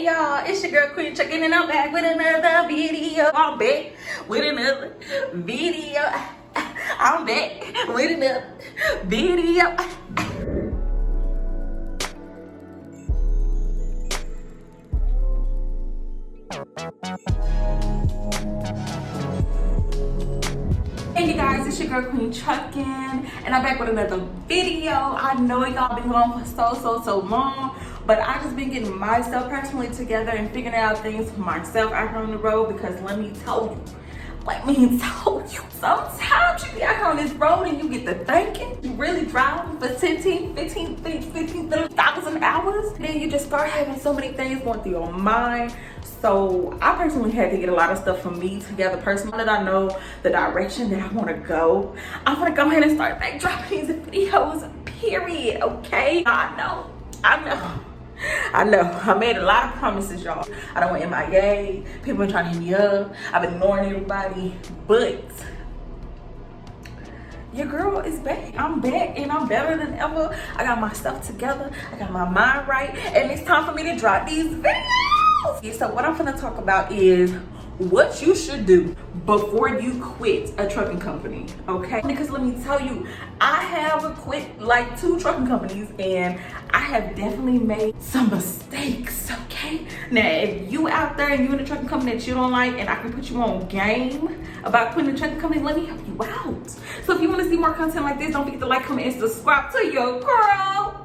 Hey y'all, it's your girl Queen checking and I'm back with another video. I'm back with another video. I'm back with another video. Hey you guys, it's your girl Queen Truckin' and I'm back with another video. I know y'all been gone for so long, but I just been getting myself personally together and figuring out things for myself out here on the road, because let me tell you, sometimes you be out here on this road and you get to thinking, you really driving for 15,000 hours, then you just start having so many things going through your mind. So I personally had to get a lot of stuff for me together personally. Now that I know the direction that I want to go, I'm gonna go ahead and start back dropping these videos, period. Okay, I know I made a lot of promises, y'all. I don't want MIA, people been trying to hit me up, I've been ignoring everybody, but your girl is back. I'm back and I'm better than ever. I got my stuff together, I got my mind right, and it's time for me to drop these videos. So what I'm gonna talk about is what you should do before you quit a trucking company, okay? Because let me tell you, I have quit like 2 trucking companies and I have definitely made some mistakes, okay? Now, if you out there and you in a trucking company that you don't like and I can put you on game about quitting a trucking company, let me help you out. So if you wanna see more content like this, don't forget to like, comment, and subscribe to your girl.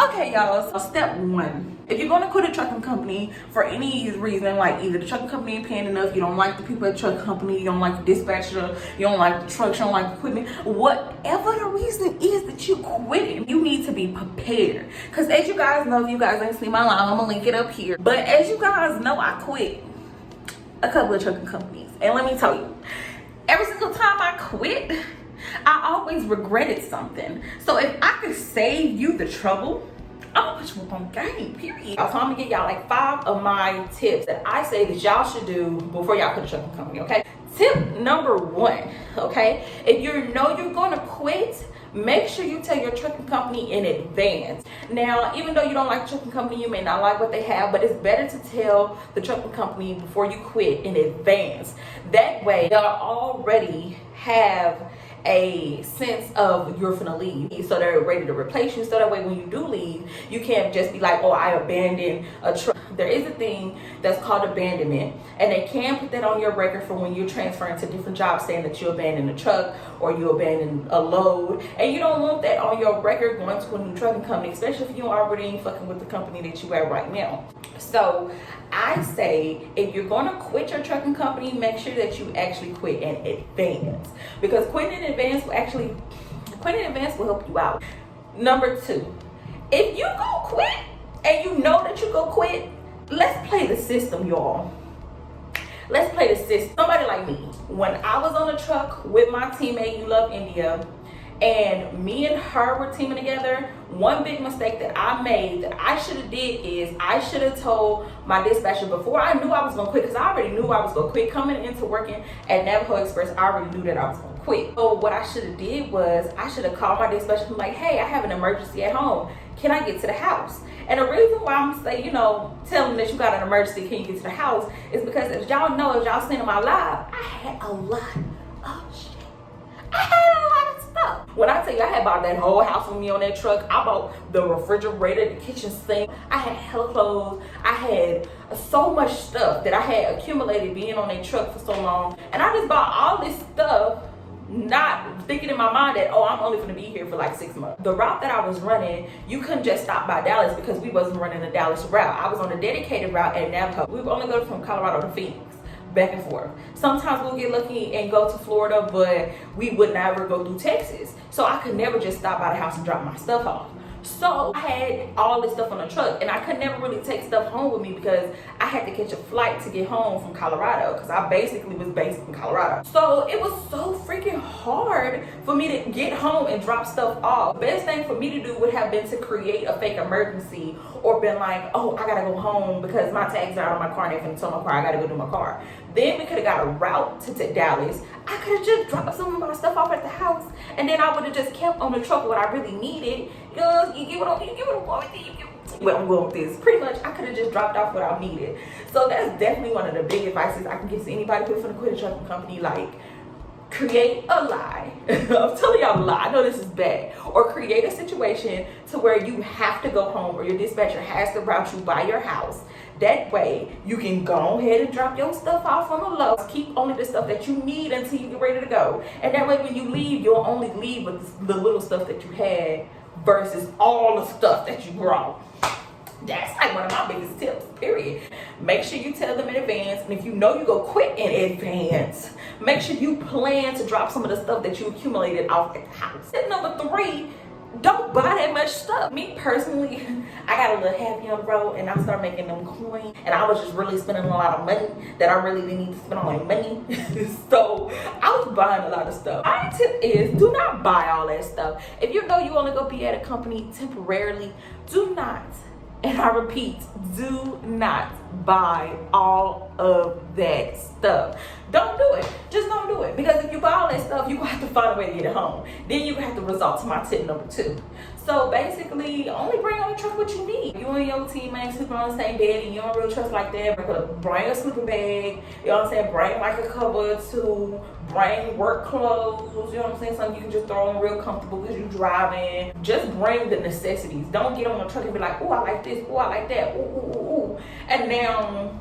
Okay, y'all, so step 1. If you're gonna quit a trucking company for any reason, like either the trucking company ain't paying enough, you don't like the people at the trucking company, you don't like the dispatcher, you don't like the trucks, you don't like the equipment, whatever the reason is that you quitting, you need to be prepared. Because as you guys know, if you guys ain't seen my line, I'm gonna link it up here. But as you guys know, I quit a couple of trucking companies. And let me tell you, every single time I quit, I always regretted something. So if I could save you the trouble, I'm gonna put you up on game, period. So I'm gonna give y'all like 5 of my tips that I say that y'all should do before y'all quit a trucking company, okay? Tip number 1, okay? If you know you're gonna quit, make sure you tell your trucking company in advance. Now, even though you don't like the trucking company, you may not like what they have, but it's better to tell the trucking company before you quit in advance. That way, they'll already have a sense of you're finna leave, so they're ready to replace you, so that way when you do leave, you can't just be like, oh, I abandoned a truck. There is a thing that's called abandonment, and they can put that on your record for when you're transferring to different jobs, saying that you abandoned a truck or you abandoned a load, and you don't want that on your record going to a new trucking company, especially if you already ain't fucking with the company that you at right now. So I say, if you're gonna quit your trucking company, make sure that you actually quit in advance, because quitting in advance will help you out. Number 2, if you go quit and you know that you go quit, let's play the system, y'all. Let's play the system. Somebody like me, when I was on a truck with my teammate, You Love India, and me and her were teaming together, one big mistake that I made that I should have did is I should have told my dispatcher before I knew I was gonna quit, because I already knew I was gonna quit. Coming into working at Navajo Express, I already knew that I was gonna quit. So what I should have did was I should have called my dispatcher and be like, hey, I have an emergency at home. Can I get to the house? And the reason why I'm saying, tell them that you got an emergency, can you get to the house, is because as y'all know, as y'all seen in my live, I had a lot of shit. I had a lot of stuff. When I tell you I had bought that whole house with me on that truck, I bought the refrigerator, the kitchen sink, I had hella clothes, I had so much stuff that I had accumulated being on that truck for so long. And I just bought all this stuff, not thinking in my mind that, oh, I'm only gonna be here for like 6 months. The route that I was running, you couldn't just stop by Dallas because we wasn't running a Dallas route. I was on a dedicated route at Navajo. We would only go from Colorado to Phoenix, back and forth. Sometimes we'll get lucky and go to Florida, but we would never go through Texas. So I could never just stop by the house and drop my stuff off. So I had all this stuff on the truck, and I could never really take stuff home with me because I had to catch a flight to get home from Colorado, because I basically was based in Colorado. So it was so freaking hard for me to get home and drop stuff off. The best thing for me to do would have been to create a fake emergency, or been like, oh, I gotta go home because my tags are out on my car and they're gonna tow my car, I gotta go do my car. Then we could have got a route to Dallas. I could have just dropped some of my stuff off at the house, and then I would have just kept on the truck what I really needed. You get what I'm going with. where I'm going with this. Pretty much, I could have just dropped off what I needed. So that's definitely one of the big advices I can give to anybody who's gonna quit a trucking company. Like, create a lie. I'm telling y'all a lie. I know this is bad. Or create a situation to where you have to go home, or your dispatcher has to route you by your house. That way, you can go ahead and drop your stuff off on the low. Keep only the stuff that you need until you get ready to go. And that way, when you leave, you'll only leave with the little stuff that you had versus all the stuff that you brought. That's like one of my biggest tips, period. Make sure you tell them in advance. And if you know you go quit in advance, make sure you plan to drop some of the stuff that you accumulated off at the house. Tip number 3, don't buy that much stuff. Me personally, I got a little happy on the road and I started making them coins. And I was just really spending a lot of money that I really didn't need to spend on my money. So I was buying a lot of stuff. My tip is, do not buy all that stuff. If you know you only go be at a company temporarily, do not, and I repeat, do not buy all of that stuff. Don't do it. Just don't do it. Because if you buy all that stuff, you're going to have to find a way to get it home. Then you have to resort to my tip number 2. So basically, only bring on the truck what you need. You and your teammates sleeping on the same bed and you don't really trust like that, bring a sleeping bag. You know what I'm saying? Bring like a cover too. Bring work clothes. You know what I'm saying? Something you can just throw on real comfortable because you're driving. Just bring the necessities. Don't get on the truck and be like, oh, I like this. Oh, I like that. Ooh, ooh, ooh, ooh. And now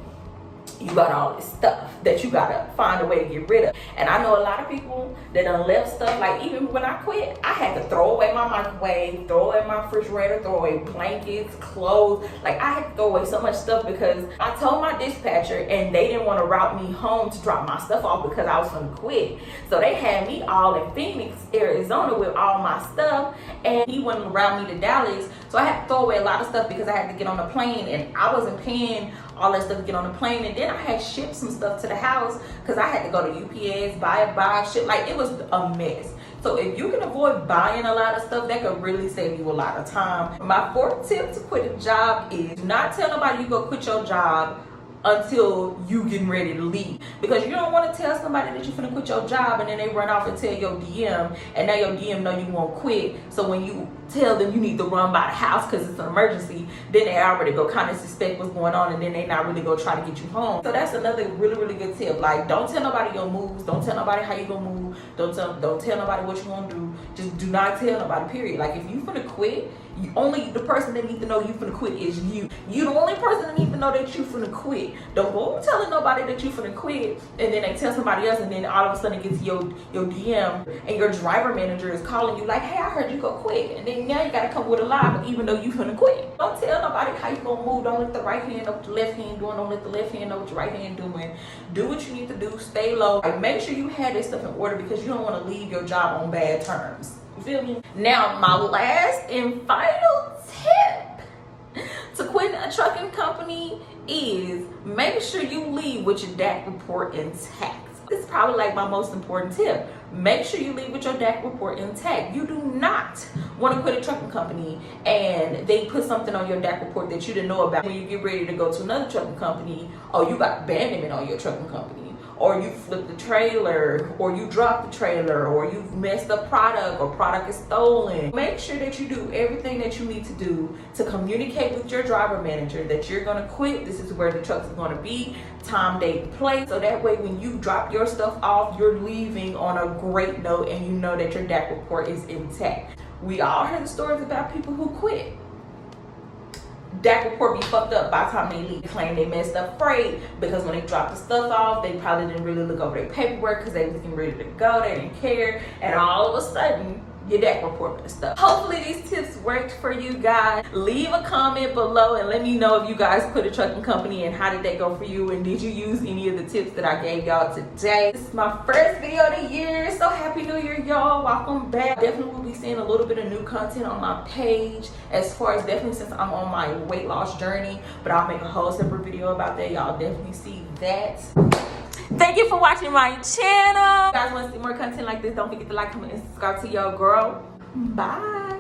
you got all this stuff that you gotta find a way to get rid of. And I know a lot of people that done left stuff, like even when I quit, I had to throw away my microwave, throw away my refrigerator, throw away blankets, clothes. Like I had to throw away so much stuff because I told my dispatcher and they didn't want to route me home to drop my stuff off because I was gonna quit. So they had me all in Phoenix, Arizona with all my stuff, and he wouldn't route me to Dallas. So I had to throw away a lot of stuff because I had to get on the plane and I wasn't paying all that stuff to get on the plane. And then I had shipped some stuff to the house because I had to go to UPS, buy shit. Like it was a mess. So if you can avoid buying a lot of stuff, that could really save you a lot of time. My 4th tip to quit a job is do not tell nobody you go quit your job until you getting ready to leave, because you don't want to tell somebody that you're finna quit your job and then they run off and tell your DM, and now your DM know you won't quit. So when you tell them you need to run by the house because it's an emergency, then they already go kind of suspect what's going on, and then they not really go try to get you home. So that's another really good tip. Like, don't tell nobody your moves. Don't tell nobody how you gonna move. Don't tell nobody what you gonna do. Just do not tell nobody, period. Like if you finna quit, only the person that needs to know you finna quit is you. You the only person that needs to know that you finna quit. Don't go telling nobody that you finna quit and then they tell somebody else, and then all of a sudden it gets your DM and your driver manager is calling you like, hey, I heard you go quit, and then now you gotta come with a lie, but even though you finna quit. Don't tell nobody how you gonna move. Don't let the right hand know what the left hand doing. Don't let the left hand know what your right hand doing. Do what you need to do. Stay low. Like, make sure you have this stuff in order because you don't want to leave your job on bad terms. You feel me? Now, my last and final tip to quitting a trucking company is make sure you leave with your DAC report intact. This is probably like my most important tip. Make sure you leave with your DAC report intact. You do not want to quit a trucking company and they put something on your DAC report that you didn't know about when you get ready to go to another trucking company, or you got abandonment on your trucking company, or you flipped the trailer, or you dropped the trailer, or you've messed up product, or product is stolen. Make sure that you do everything that you need to do to communicate with your driver manager that you're gonna quit. This is where the trucks are gonna be, time, date, place. So that way when you drop your stuff off, you're leaving on a great note and you know that your DAC report is intact. We all heard the stories about people who quit. DAC report be fucked up by the time they leave. They claim they messed up freight because when they dropped the stuff off, they probably didn't really look over their paperwork because they was getting ready to go. They didn't care, and all of a sudden, your DAC report messed up. Hopefully these tips worked for you guys. Leave a comment below and let me know if you guys quit a trucking company and how did that go for you, and did you use any of the tips that I gave y'all today. This is my first video of the year, so happy new year, y'all. Welcome back. Definitely will be seeing a little bit of new content on my page, as far as definitely since I'm on my weight loss journey, but I'll make a whole separate video about that. Y'all definitely see that. Thank you for watching my channel. If you guys want to see more content like this, don't forget to like, comment, and subscribe to your girl. Bye.